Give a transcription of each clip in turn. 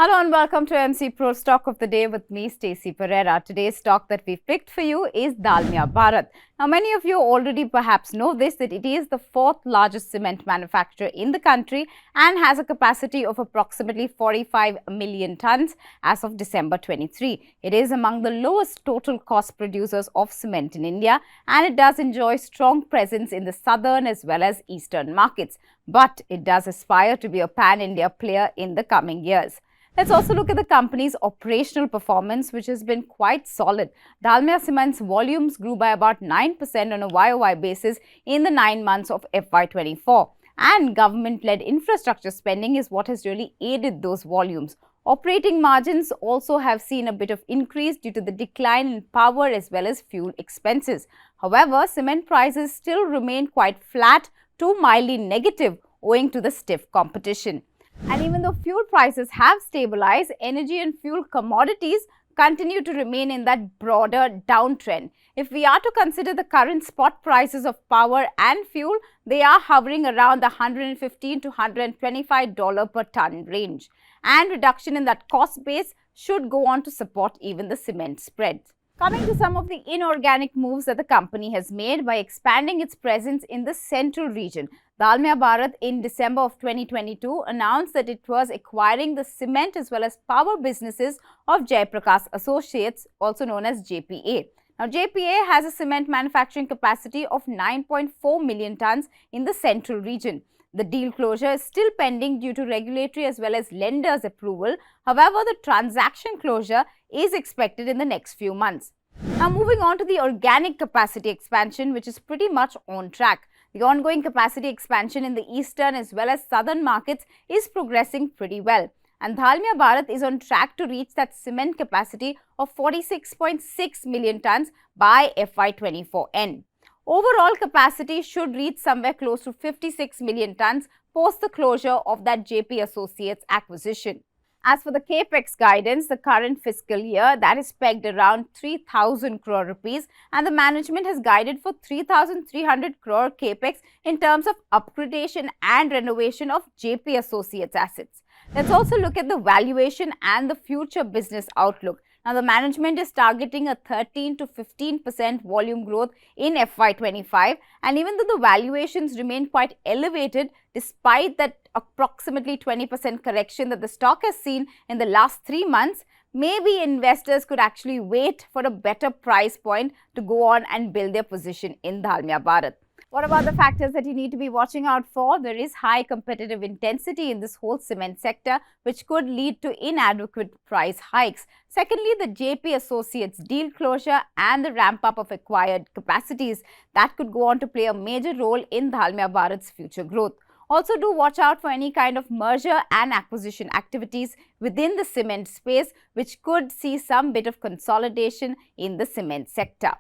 Hello and welcome to MC Pro Stock of the Day with me, Stacey Pereira. Today's stock that we've picked for you is Dalmia Bharat. Now, many of you already perhaps know this, that it is the fourth largest cement manufacturer in the country and has a capacity of approximately 45 million tons as of December 23. It is among the lowest total cost producers of cement in India, and it does enjoy strong presence in the southern as well as eastern markets. But it does aspire to be a pan-India player in the coming years. Let's also look at the company's operational performance, which has been quite solid. Dalmia Cement's volumes grew by about 9% on a YOY basis in the 9 months of FY24. And government-led infrastructure spending is what has really aided those volumes. Operating margins also have seen a bit of increase due to the decline in power as well as fuel expenses. However, cement prices still remain quite flat to mildly negative owing to the stiff competition. And even though fuel prices have stabilized, energy and fuel commodities continue to remain in that broader downtrend. If we are to consider the current spot prices of power and fuel, they are hovering around the $115 to $125 per ton range. And reduction in that cost base should go on to support even the cement spreads. Coming to some of the inorganic moves that the company has made by expanding its presence in the central region. Dalmia Bharat in December of 2022 announced that it was acquiring the cement as well as power businesses of Jaiprakash Associates, also known as JPA. Now, JPA has a cement manufacturing capacity of 9.4 million tons in the central region. The deal closure is still pending due to regulatory as well as lenders' approval. However, the transaction closure is expected in the next few months. Now, moving on to the organic capacity expansion, which is pretty much on track. The ongoing capacity expansion in the eastern as well as southern markets is progressing pretty well. And Dalmia Bharat is on track to reach that cement capacity of 46.6 million tons by FY24 end. Overall capacity should reach somewhere close to 56 million tons post the closure of that JP Associates acquisition. As for the capex guidance, the current fiscal year that is pegged around 3,000 crore rupees, and the management has guided for 3,300 crore capex in terms of upgradation and renovation of JP Associates assets. Let's also look at the valuation and the future business outlook. Now, the management is targeting a 13 to 15% volume growth in FY25, and even though the valuations remain quite elevated despite that approximately 20% correction that the stock has seen in the last 3 months, maybe investors could actually wait for a better price point to go on and build their position in Dalmia Bharat. What about the factors that you need to be watching out for? There is high competitive intensity in this whole cement sector, which could lead to inadequate price hikes. Secondly, the JP Associates deal closure and the ramp up of acquired capacities that could go on to play a major role in Dalmia Bharat's future growth. Also, do watch out for any kind of merger and acquisition activities within the cement space, which could see some bit of consolidation in the cement sector.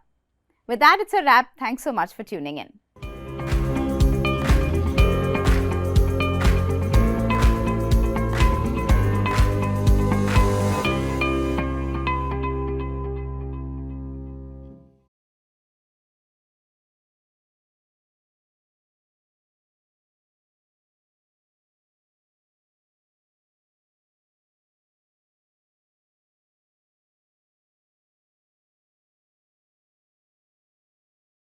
With that, it's a wrap. Thanks so much for tuning in.